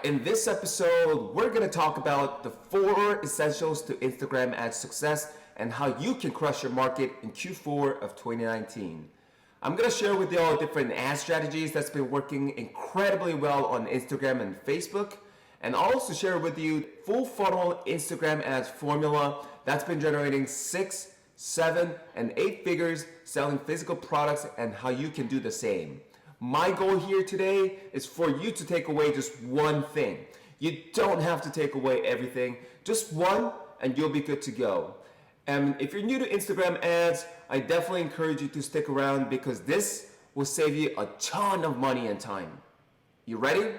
in this episode, we're going to talk about the 4 essentials to Instagram ad success and how you can crush your market in Q4 of 2019. I'm going to share with you all different ad strategies that's been working incredibly well on Instagram and Facebook. And I'll also share with you full funnel Instagram ads formula that's been generating 6, 7, and 8 figures selling physical products and how you can do the same. My goal here today is for you to take away just one thing. You don't have to take away everything, just one and you'll be good to go. And if you're new to Instagram ads, I definitely encourage you to stick around because this will save you a ton of money and time. You ready?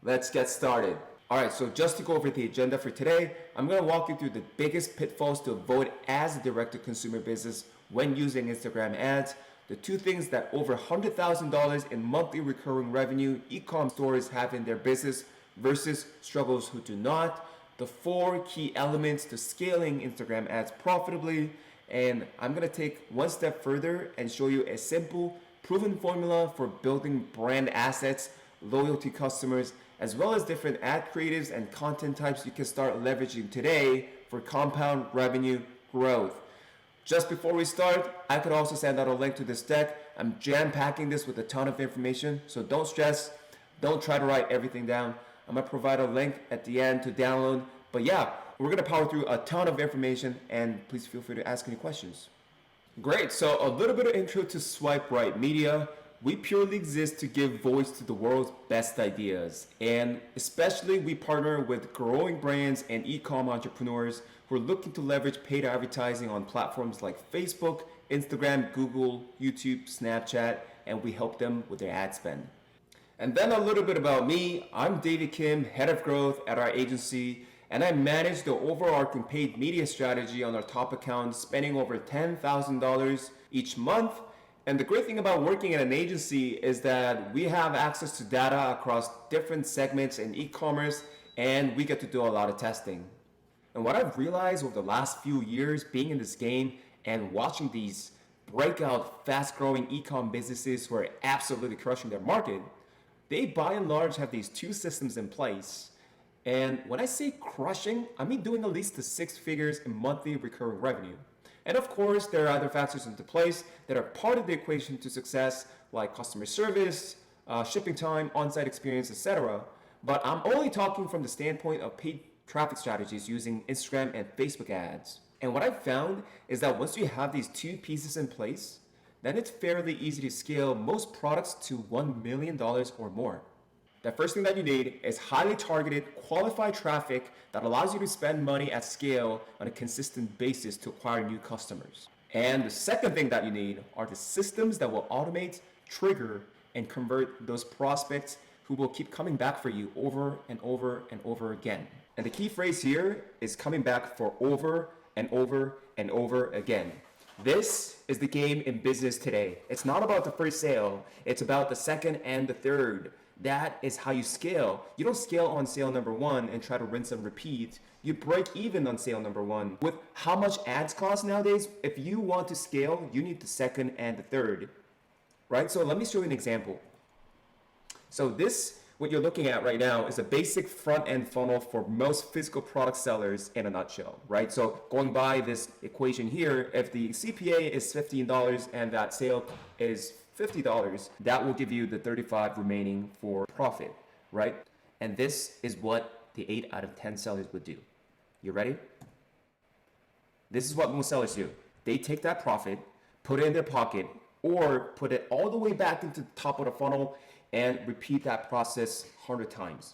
Let's get started. Alright, so just to go over the agenda for today, I'm going to walk you through the biggest pitfalls to avoid as a direct-to-consumer business when using Instagram ads, the 2 things that over $100,000 in monthly recurring revenue e-com stores have in their business versus struggles who do not, the 4 key elements to scaling Instagram ads profitably, and I'm going to take one step further and show you a simple, proven formula for building brand assets, loyalty customers, as well as different ad creatives and content types you can start leveraging today for compound revenue growth. Just before we start, I could also send out a link to this deck. I'm jam-packing this with a ton of information, so don't stress. Don't try to write everything down. I'm going to provide a link at the end to download. But yeah, we're going to power through a ton of information, and please feel free to ask any questions. Great, so a little bit of intro to Swipe Right Media. We purely exist to give voice to the world's best ideas, and especially we partner with growing brands and e-com entrepreneurs who are looking to leverage paid advertising on platforms like Facebook, Instagram, Google, YouTube, Snapchat, and we help them with their ad spend. And then a little bit about me. I'm David Kim, head of growth at our agency, and I manage the overarching paid media strategy on our top account, spending over $10,000 each month. And the great thing about working at an agency is that we have access to data across different segments in e-commerce, and we get to do a lot of testing. And what I've realized over the last few years being in this game and watching these breakout, fast-growing e-com businesses who are absolutely crushing their market, they by and large have these 2 systems in place. And when I say crushing, I mean doing at least the 6 figures in monthly recurring revenue. And of course, there are other factors into place that are part of the equation to success, like customer service, shipping time, on-site experience, etc. But I'm only talking from the standpoint of paid traffic strategies using Instagram and Facebook ads. And what I've found is that once you have these 2 pieces in place, then it's fairly easy to scale most products to $1 million or more. The first thing that you need is highly targeted, qualified traffic that allows you to spend money at scale on a consistent basis to acquire new customers. And the second thing that you need are the systems that will automate, trigger, and convert those prospects who will keep coming back for you over and over and over again. And the key phrase here is coming back for over and over and over again. This is the game in business today. It's not about the first sale. It's about the second and the third. That is how you scale. You don't scale on sale number 1 and try to rinse and repeat. You break even on sale number 1. With how much ads cost nowadays, if you want to scale, you need the second and the third, right? So let me show you an example. So this, what you're looking at right now, is a basic front-end funnel for most physical product sellers in a nutshell, right? So going by this equation here, if the CPA is $15 and that sale is $50, that will give you the $35 remaining for profit, right? And this is what the 8 out of 10 sellers would do. You ready? This is what most sellers do. They take that profit, put it in their pocket, or put it all the way back into the top of the funnel and repeat that process 100 times.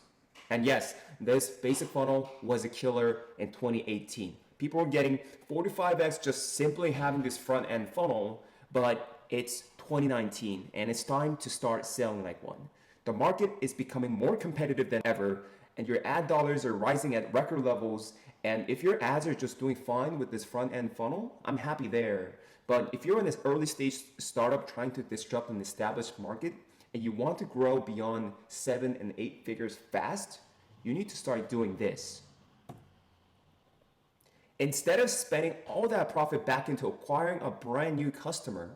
And yes, this basic funnel was a killer in 2018. People were getting 45x just simply having this front end funnel, but it's 2019 and it's time to start selling like one. The market is becoming more competitive than ever and your ad dollars are rising at record levels. And if your ads are just doing fine with this front end funnel, I'm happy there. But if you're in this early stage startup trying to disrupt an established market and you want to grow beyond 7 and 8 figures fast, you need to start doing this. Instead of spending all that profit back into acquiring a brand new customer,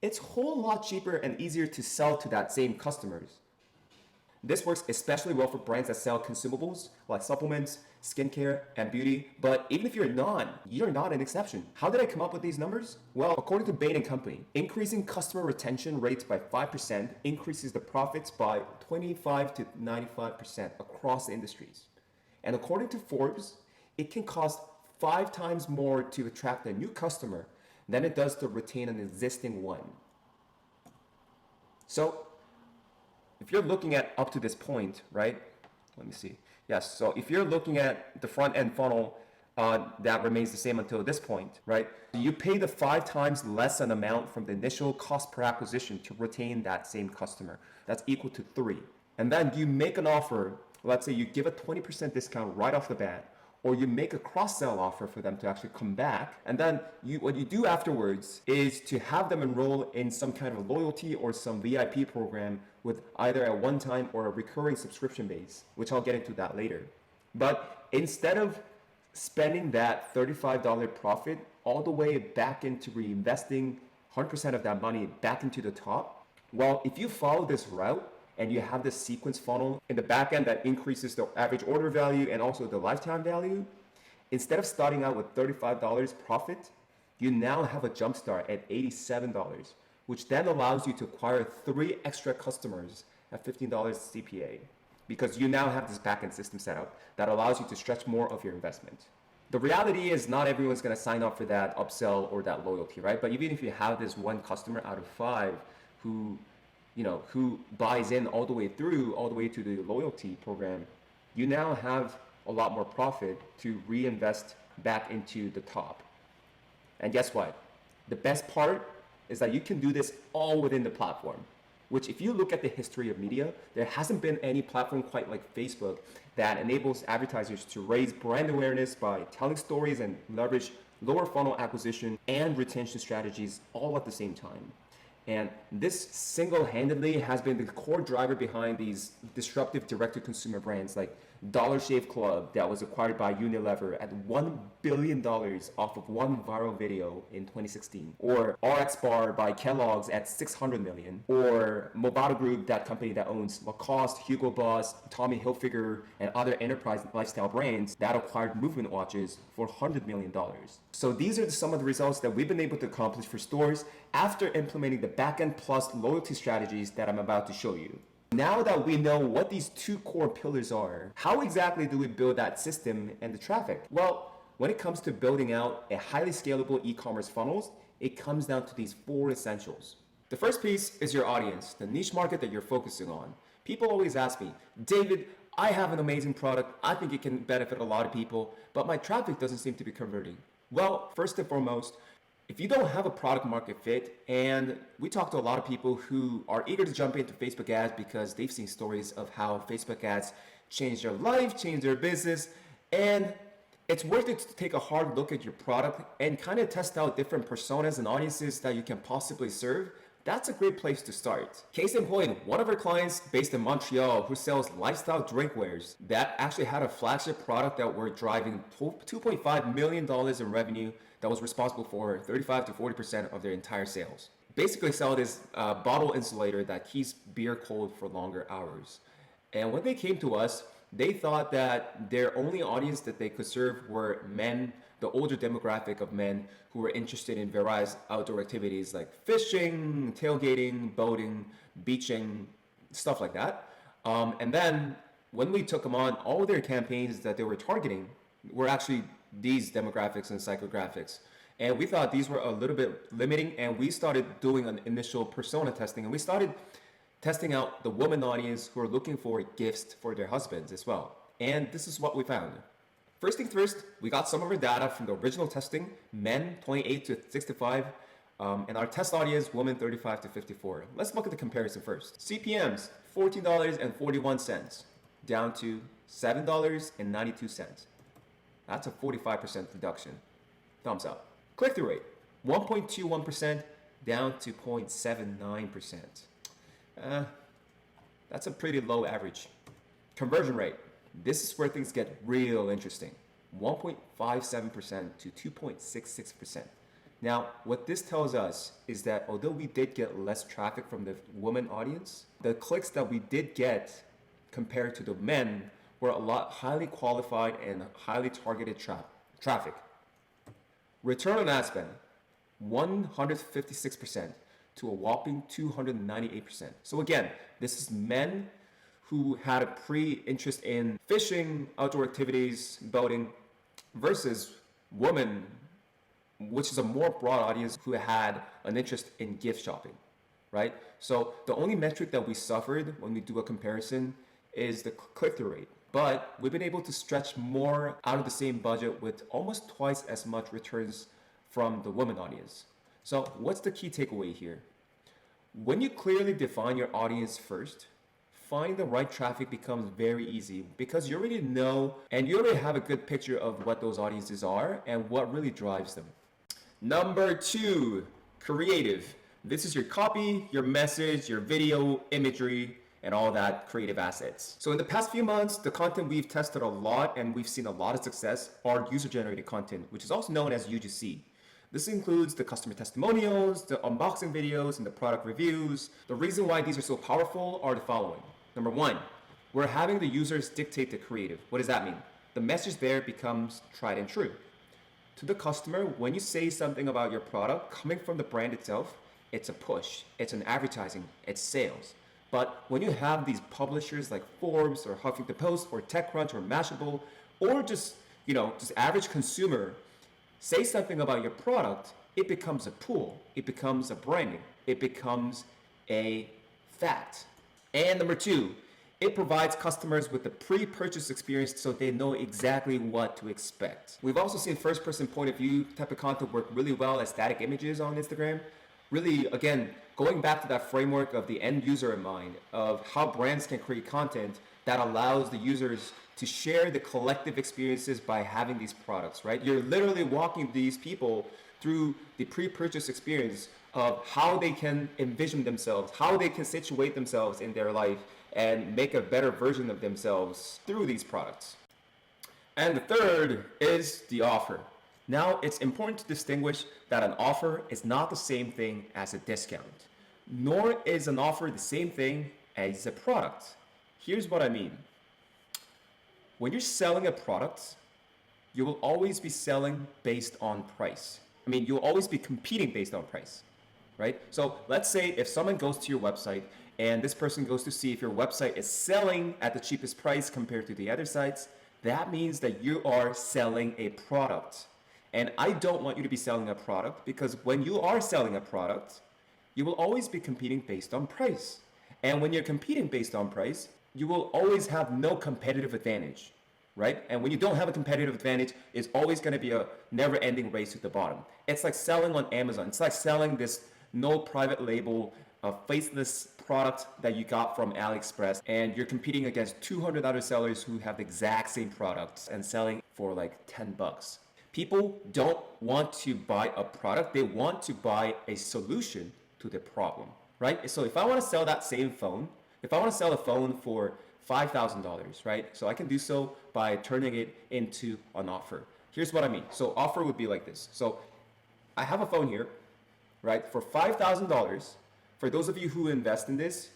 it's a whole lot cheaper and easier to sell to that same customers. This works especially well for brands that sell consumables like supplements, skincare, and beauty. But even if you're not an exception. How did I come up with these numbers? Well, according to Bain & Company, increasing customer retention rates by 5% increases the profits by 25 to 95% across industries. And according to Forbes, it can cost 5 times more to attract a new customer than it does to retain an existing one. So if you're looking at up to this point, right? Let me see. Yes, so if you're looking at the front end funnel that remains the same until this point, right? You pay the 5 times less an amount from the initial cost per acquisition to retain that same customer. That's equal to 3. And then you make an offer, let's say you give a 20% discount right off the bat, or you make a cross-sell offer for them to actually come back. And then what you do afterwards is to have them enroll in some kind of loyalty or some VIP program with either a one-time or a recurring subscription base, which I'll get into that later. But instead of spending that $35 profit all the way back into reinvesting 100% of that money back into the top, well, if you follow this route, and you have this sequence funnel in the back end that increases the average order value and also the lifetime value, instead of starting out with $35 profit, you now have a jump start at $87, which then allows you to acquire 3 extra customers at $15 CPA, because you now have this back-end system set up that allows you to stretch more of your investment. The reality is not everyone's going to sign up for that upsell or that loyalty, right? But even if you have this one customer out of 5 who buys in all the way to the loyalty program, you now have a lot more profit to reinvest back into the top. And guess what? The best part is that you can do this all within the platform, which if you look at the history of media, there hasn't been any platform quite like Facebook that enables advertisers to raise brand awareness by telling stories and leverage lower funnel acquisition and retention strategies all at the same time. And this single-handedly has been the core driver behind these disruptive direct-to-consumer brands like Dollar Shave Club that was acquired by Unilever at $1 billion off of one viral video in 2016, or RX Bar by Kellogg's at $600 million, or Movado Group, that company that owns Lacoste, Hugo Boss, Tommy Hilfiger, and other enterprise lifestyle brands that acquired Movement watches for $100 million. So these are some of the results that we've been able to accomplish for stores after implementing the backend plus loyalty strategies that I'm about to show you. Now that we know what these 2 core pillars are, how exactly do we build that system and the traffic? Well, when it comes to building out a highly scalable e-commerce funnels, it comes down to these 4 essentials. The first piece is your audience, the niche market that you're focusing on. People always ask me, David, I have an amazing product, I think it can benefit a lot of people, but my traffic doesn't seem to be converting. Well, first and foremost, if you don't have a product market fit, and we talk to a lot of people who are eager to jump into Facebook ads because they've seen stories of how Facebook ads change their life, change their business, and it's worth it to take a hard look at your product and kind of test out different personas and audiences that you can possibly serve. That's a great place to start. Case in point, one of our clients based in Montreal who sells lifestyle drinkwares that actually had a flagship product that were driving $2.5 million in revenue that was responsible for 35 to 40% of their entire sales. Basically sell this bottle insulator that keeps beer cold for longer hours. And when they came to us, they thought that their only audience that they could serve were men, the older demographic of men who were interested in various outdoor activities like fishing, tailgating, boating, beaching, stuff like that. And then when we took them on, all of their campaigns that they were targeting were actually these demographics and psychographics. And we thought these were a little bit limiting, and we started doing an initial persona testing, and we started testing out the woman audience who are looking for gifts for their husbands as well. And this is what we found. First thing first, we got some of our data from the original testing, men 28 to 65, and our test audience, women 35 to 54. Let's look at the comparison first. CPMs, $14.41, down to $7.92. That's a 45% reduction. Thumbs up. Click-through rate, 1.21% down to 0.79%. That's a pretty low average. Conversion rate, this is where things get real interesting. 1.57% to 2.66%. Now, what this tells us is that although we did get less traffic from the woman audience, the clicks that we did get compared to the men were a lot highly qualified and highly targeted traffic. Return on ad spend, 156% to a whopping 298%. So again, this is men who had a pre-interest in fishing, outdoor activities, boating, versus women, which is a more broad audience who had an interest in gift shopping, right? So the only metric that we suffered when we do a comparison is the click-through rate. But we've been able to stretch more out of the same budget with almost twice as much returns from the women audience. So what's the key takeaway here? When you clearly define your audience first, finding the right traffic becomes very easy because you already know and you already have a good picture of what those audiences are and what really drives them. Number 2, creative. This is your copy, your message, your video, imagery, and all that creative assets. So in the past few months, the content we've tested a lot and we've seen a lot of success are user-generated content, which is also known as UGC. This includes the customer testimonials, the unboxing videos, and the product reviews. The reason why these are so powerful are the following. Number 1, we're having the users dictate the creative. What does that mean? The message there becomes tried and true. To the customer, when you say something about your product coming from the brand itself, it's a push, it's an advertising, it's sales. But when you have these publishers like Forbes or Huffington Post or TechCrunch or Mashable or just average consumer say something about your product, it becomes a pull, it becomes a branding, it becomes a fact. And number 2, it provides customers with a pre-purchase experience so they know exactly what to expect. We've also seen first-person point of view type of content work really well as static images on Instagram. Really, again, going back to that framework of the end user in mind, of how brands can create content that allows the users to share the collective experiences by having these products, right? You're literally walking these people through the pre-purchase experience of how they can envision themselves, how they can situate themselves in their life and make a better version of themselves through these products. And the third is the offer. Now, it's important to distinguish that an offer is not the same thing as a discount, nor is an offer the same thing as a product. Here's what I mean. When you're selling a product, you will always be selling based on price. You'll always be competing based on price, right? So let's say if someone goes to your website and this person goes to see if your website is selling at the cheapest price compared to the other sites, that means that you are selling a product. And I don't want you to be selling a product because when you are selling a product, you will always be competing based on price. And when you're competing based on price, you will always have no competitive advantage, right? And when you don't have a competitive advantage, it's always going to be a never-ending race to the bottom. It's like selling on Amazon. It's like selling this no private label, faceless product that you got from AliExpress, and you're competing against 200 other sellers who have the exact same products and selling for like 10 bucks. People don't want to buy a product, they want to buy a solution to the problem, right? So if I want to sell that same phone, if I want to sell a phone for $5,000, right? So I can do so by turning it into an offer. Here's what I mean. So offer would be like this. So I have a phone here, right? For $5,000, for those of you who invest in this,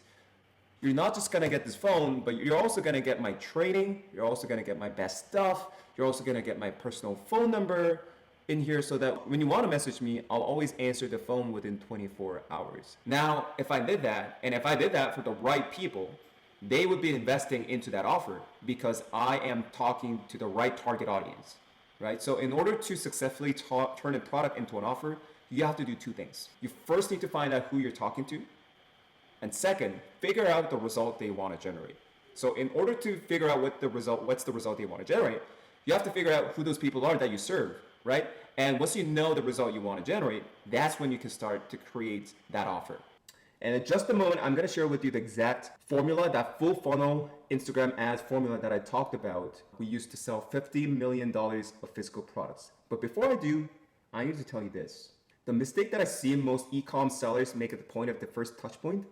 you're not just going to get this phone, but you're also going to get my training. You're also going to get my best stuff. You're also going to get my personal phone number in here so that when you want to message me, I'll always answer the phone within 24 hours. Now, if I did that, and if I did that for the right people, they would be investing into that offer because I am talking to the right target audience, right? So in order to successfully turn a product into an offer, you have to do 2 things. You first need to find out who you're talking to. And second, figure out the result they want to generate. So in order to figure out what's the result they want to generate, you have to figure out who those people are that you serve, right? And once you know the result you want to generate, that's when you can start to create that offer. And in just a moment, I'm going to share with you the exact formula, that full funnel Instagram ads formula that I talked about. We used to sell $50 million of physical products. But before I do, I need to tell you this. The mistake that I see most e-com sellers make at the point of the first touch point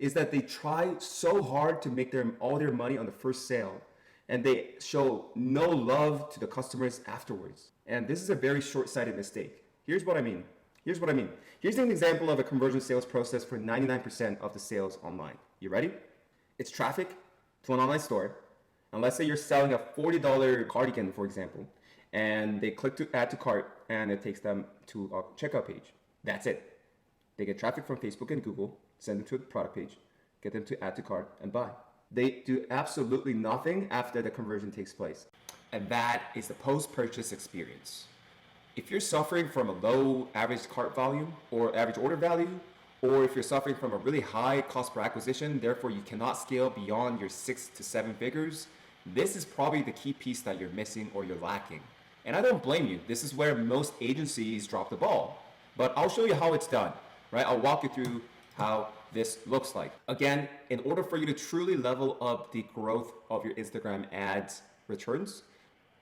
is that they try so hard to make all their money on the first sale, and they show no love to the customers afterwards. And this is a very short-sighted mistake. Here's what I mean. Here's an example of a conversion sales process for 99% of the sales online. You ready? It's traffic to an online store, and let's say you're selling a $40 cardigan, for example, and they click to add to cart, and it takes them to a checkout page. That's it. They get traffic from Facebook and Google, send them to the product page, get them to add to cart and buy. They do absolutely nothing after the conversion takes place. And that is the post-purchase experience. If you're suffering from a low average cart volume or average order value, or if you're suffering from a really high cost per acquisition, therefore you cannot scale beyond your 6 to 7 figures, this is probably the key piece that you're missing or you're lacking. And I don't blame you. This is where most agencies drop the ball. But I'll show you how it's done, right? I'll walk you through how this looks like. Again, in order for you to truly level up the growth of your Instagram ads returns,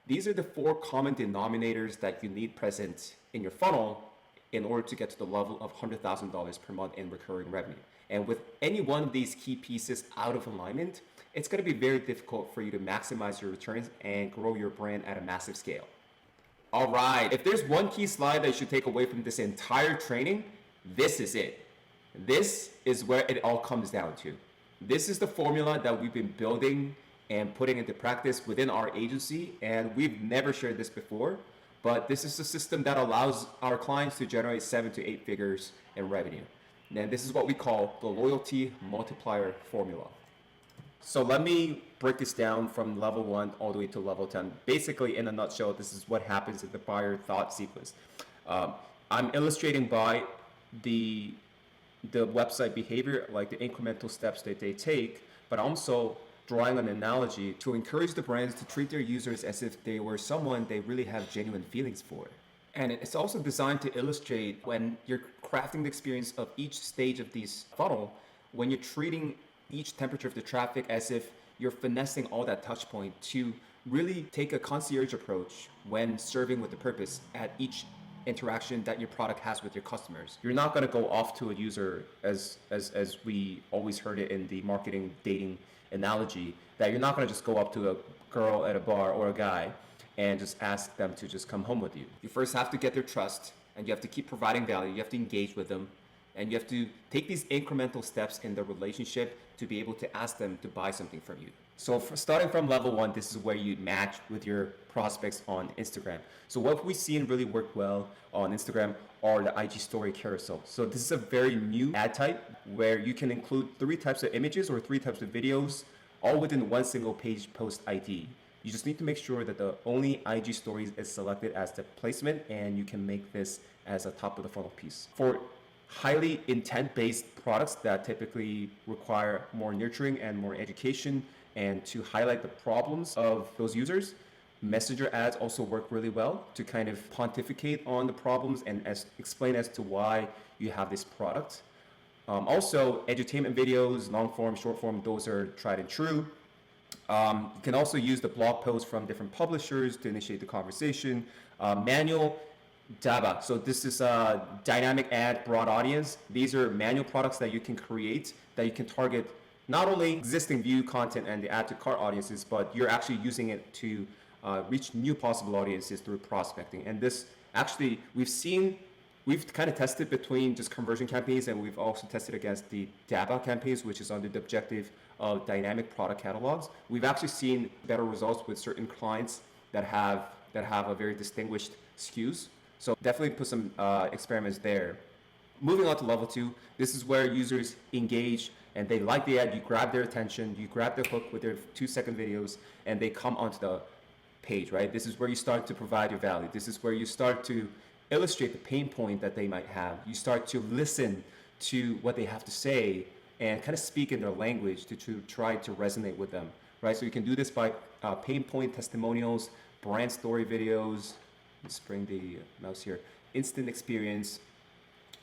these are the 4 common denominators that you need present in your funnel in order to get to the level of $100,000 per month in recurring revenue. And with any one of these key pieces out of alignment, it's going to be very difficult for you to maximize your returns and grow your brand at a massive scale. All right, if there's one key slide that you should take away from this entire training, this is it. This is where it all comes down to. This is the formula that we've been building and putting into practice within our agency, and we've never shared this before, but this is a system that allows our clients to generate 7 to 8 figures in revenue. And this is what we call the loyalty multiplier formula. So let me break this down from level 1 all the way to level 10. Basically, in a nutshell, this is what happens in the buyer thought sequence. I'm illustrating by the website behavior, like the incremental steps that they take, but also drawing an analogy to encourage the brands to treat their users as if they were someone they really have genuine feelings for. And it's also designed to illustrate when you're crafting the experience of each stage of these funnel, when you're treating each temperature of the traffic as if you're finessing all that touch point to really take a concierge approach when serving with the purpose at each interaction that your product has with your customers. You're not going to go off to a user as we always heard it in the marketing dating analogy, that you're not going to just go up to a girl at a bar or a guy and just ask them to just come home with you. You first have to get their trust, and you have to keep providing value. You have to engage with them, and you have to take these incremental steps in the relationship to be able to ask them to buy something from you. So starting from level 1, this is where you match with your prospects on Instagram. So what we've seen really work well on Instagram are the IG story carousel. So this is a very new ad type where you can include 3 types of images or 3 types of videos all within one single page post ID. You just need to make sure that the only IG stories is selected as the placement, and you can make this as a top of the funnel piece. For highly intent-based products that typically require more nurturing and more education, and to highlight the problems of those users, messenger ads also work really well to kind of pontificate on the problems and explain as to why you have this product. Also, edutainment videos, long form, short form, those are tried and true. You can also use the blog posts from different publishers to initiate the conversation. Manual DABA. So this is a dynamic ad, broad audience. These are manual products that you can create that you can target not only existing view content and the add to cart audiences, but you're actually using it to reach new possible audiences through prospecting. And this actually, we've kind of tested between just conversion campaigns, and we've also tested against the DABA campaigns, which is under the objective of dynamic product catalogs. We've actually seen better results with certain clients that have a very distinguished SKUs. So definitely put some experiments there. Moving on to level 2, this is where users engage and they like the ad, you grab their attention, you grab the hook with their 2-second videos, and they come onto the page, right? This is where you start to provide your value. This is where you start to illustrate the pain point that they might have. You start to listen to what they have to say and kind of speak in their language to try to resonate with them, right? So you can do this by pain point testimonials, brand story videos. Let's bring the mouse here. Instant experience,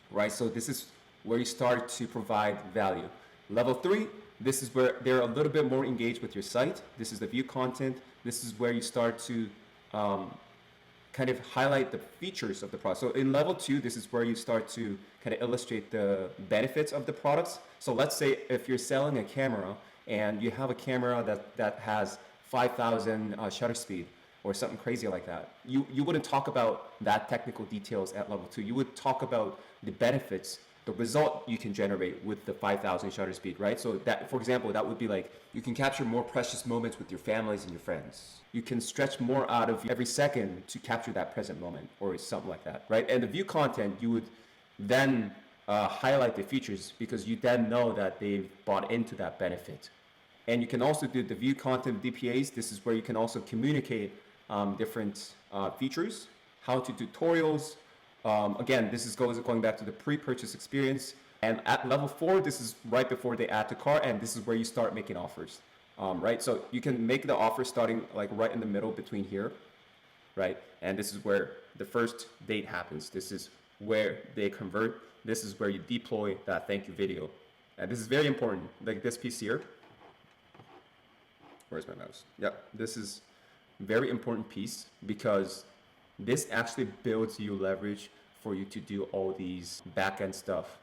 right? So this is where you start to provide value. Level 3, this is where they're a little bit more engaged with your site. This is the view content. This is where you start to kind of highlight the features of the product. So in level 2, this is where you start to kind of illustrate the benefits of the products. So let's say if you're selling a camera and you have a camera that has 5,000 shutter speed or something crazy like that, you wouldn't talk about that technical details at level 2. You would talk about the benefits, the the result you can generate with the 5,000 shutter speed, right? So that, for example, that would be like, you can capture more precious moments with your families and your friends. You can stretch more out of every second to capture that present moment or something like that, right? And the view content, you would then highlight the features because you then know that they've bought into that benefit. And you can also do the view content DPAs. This is where you can also communicate different features, how-to tutorials. Again, this is going back to the pre-purchase experience. And at level 4, this is right before they add to cart, and this is where you start making offers, right? So you can make the offer starting like right in the middle between here, right? And this is where the first date happens. This is where they convert. This is where you deploy that thank you video. And this is very important, like this piece here. Where's my mouse? Yep, this is a very important piece because this actually builds you leverage for you to do all these back-end stuff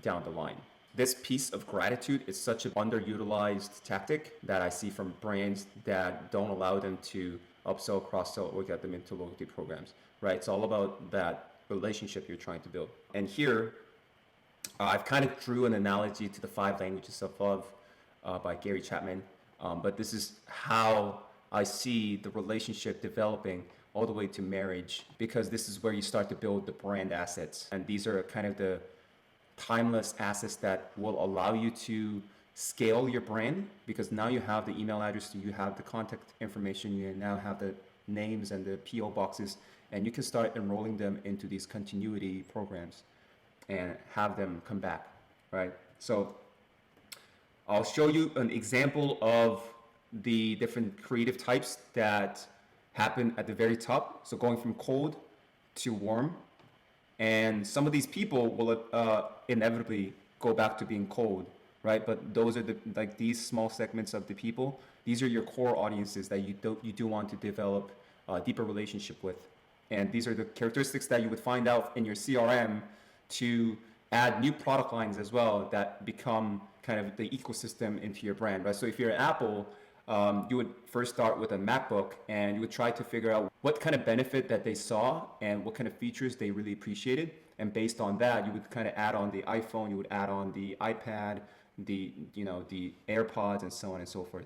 down the line. This piece of gratitude is such an underutilized tactic that I see from brands that don't allow them to upsell, cross-sell, or get them into loyalty programs, right? It's all about that relationship you're trying to build. And here, I've kind of drew an analogy to the 5 languages of love by Gary Chapman. But this is how I see the relationship developing all the way to marriage, because this is where you start to build the brand assets. And these are kind of the timeless assets that will allow you to scale your brand, because now you have the email address, you have the contact information, you now have the names and the PO boxes, and you can start enrolling them into these continuity programs and have them come back, right? So I'll show you an example of the different creative types that happen at the very top. So going from cold to warm. And some of these people will inevitably go back to being cold, right? But those are like these small segments of the people. These are your core audiences that you do want to develop a deeper relationship with. And these are the characteristics that you would find out in your CRM to add new product lines as well that become kind of the ecosystem into your brand, right? So if you're Apple, you would first start with a MacBook and you would try to figure out what kind of benefit that they saw and what kind of features they really appreciated. And based on that, you would kind of add on the iPhone, you would add on the iPad, the AirPods, and so on and so forth.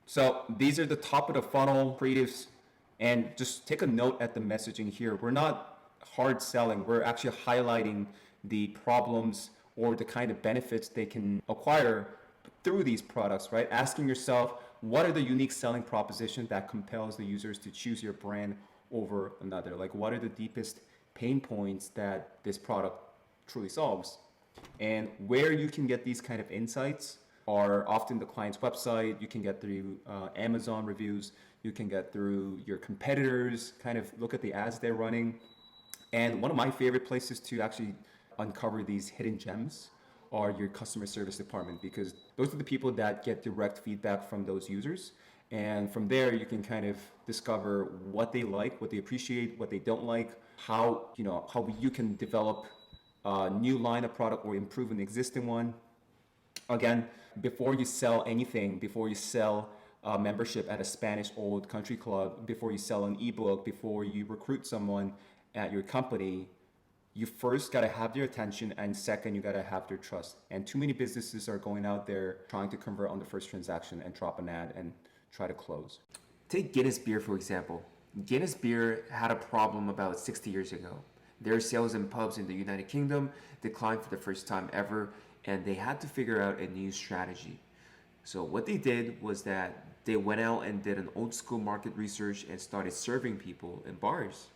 So these are the top of the funnel creatives. And just take a note at the messaging here. We're not hard selling. We're actually highlighting the problems or the kind of benefits they can acquire through these products, right? Asking yourself, what are the unique selling propositions that compels the users to choose your brand over another? Like, what are the deepest pain points that this product truly solves? And where you can get these kind of insights are often the client's website. You can get through Amazon reviews. You can get through your competitors, kind of look at the ads they're running. And one of my favorite places to actually uncover these hidden gems are your customer service department, because those are the people that get direct feedback from those users. And from there, you can kind of discover what they like, what they appreciate, what they don't like, how you can develop a new line of product or improve an existing one. Again, before you sell anything, before you sell a membership at a Spanish old country club, before you sell an ebook, before you recruit someone at your company, you first got to have their attention, and second, you got to have their trust. And too many businesses are going out there trying to convert on the first transaction and drop an ad and try to close. Take Guinness Beer, for example. Guinness Beer had a problem about 60 years ago. Their sales in pubs in the United Kingdom declined for the first time ever, and they had to figure out a new strategy. So what they did was that they went out and did an old school market research and started serving people in bars.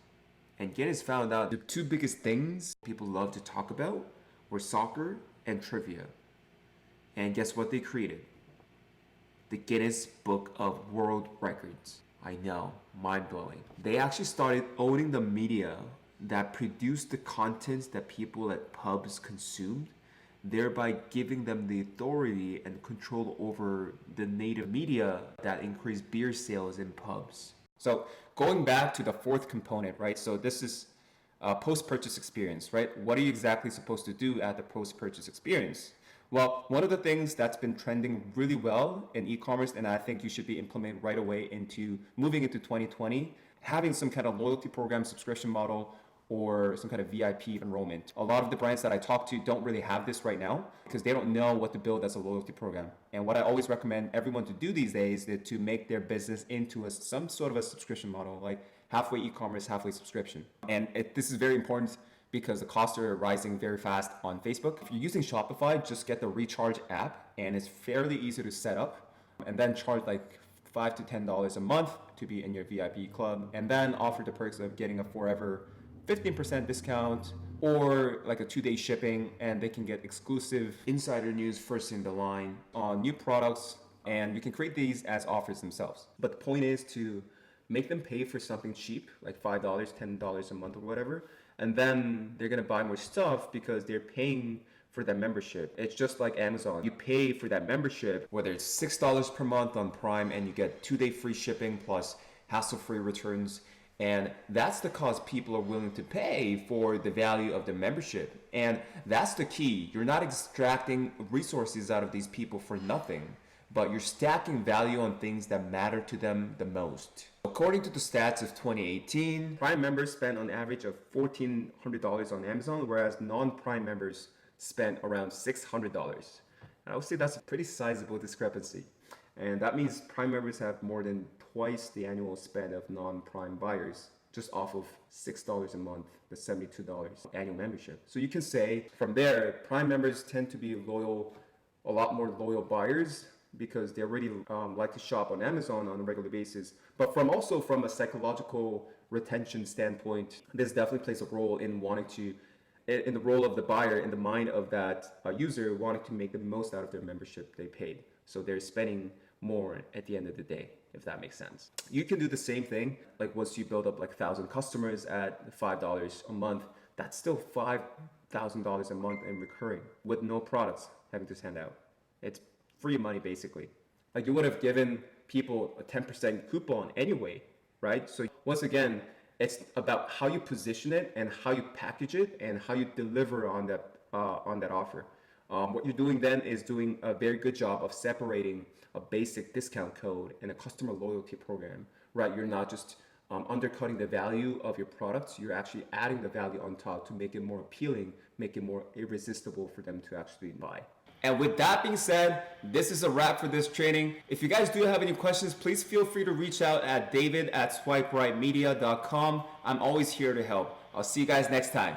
And Guinness found out the 2 biggest things people love to talk about were soccer and trivia. And guess what they created? The Guinness Book of World Records. I know, mind-blowing. They actually started owning the media that produced the contents that people at pubs consumed, thereby giving them the authority and control over the native media that increased beer sales in pubs. So going back to the 4th component, right? So this is post-purchase experience, right? What are you exactly supposed to do at the post-purchase experience? Well, one of the things that's been trending really well in e-commerce, and I think you should be implementing right away moving into 2020, having some kind of loyalty program, subscription model, or some kind of VIP enrollment. A lot of the brands that I talk to don't really have this right now because they don't know what to build as a loyalty program. And what I always recommend everyone to do these days is to make their business into some sort of a subscription model, like halfway e-commerce, halfway subscription. And this is very important because the costs are rising very fast on Facebook. If you're using Shopify, just get the Recharge app, and it's fairly easy to set up, and then charge like $5 to $10 a month to be in your VIP club, and then offer the perks of getting a forever 15% discount or like a 2-day shipping, and they can get exclusive insider news first in the line on new products, and you can create these as offers themselves. But the point is to make them pay for something cheap, like $5, $10 a month or whatever, and then they're gonna buy more stuff because they're paying for that membership. It's just like Amazon. You pay for that membership, whether it's $6 per month on Prime, and you get 2-day free shipping plus hassle-free returns. And that's the cost people are willing to pay for the value of the membership. And that's the key. You're not extracting resources out of these people for nothing, but you're stacking value on things that matter to them the most. According to the stats of 2018, Prime members spend on average of $1,400 on Amazon, whereas non-Prime members spend around $600. And I would say that's a pretty sizable discrepancy. And that means Prime members have more than twice the annual spend of non-Prime buyers, just off of $6 a month, the $72 annual membership. So you can say from there, Prime members tend to be loyal, a lot more loyal buyers because they already like to shop on Amazon on a regular basis. But from a psychological retention standpoint, this definitely plays a role in in the role of the buyer in the mind of that user wanting to make the most out of their membership they paid. So they're spending more at the end of the day, if that makes sense. You can do the same thing, like once you build up like 1,000 customers at $5 a month, that's still $5,000 a month in recurring with no products having to send out. It's free money basically. Like you would have given people a 10% coupon anyway, right? So once again, it's about how you position it and how you package it and how you deliver on that offer. What you're doing then is doing a very good job of separating a basic discount code and a customer loyalty program, right? You're not just undercutting the value of your products, you're actually adding the value on top to make it more appealing, make it more irresistible for them to actually buy. And with that being said, this is a wrap for this training. If you guys do have any questions, please feel free to reach out at david@swiperightmedia.com. I'm always here to help. I'll see you guys next time.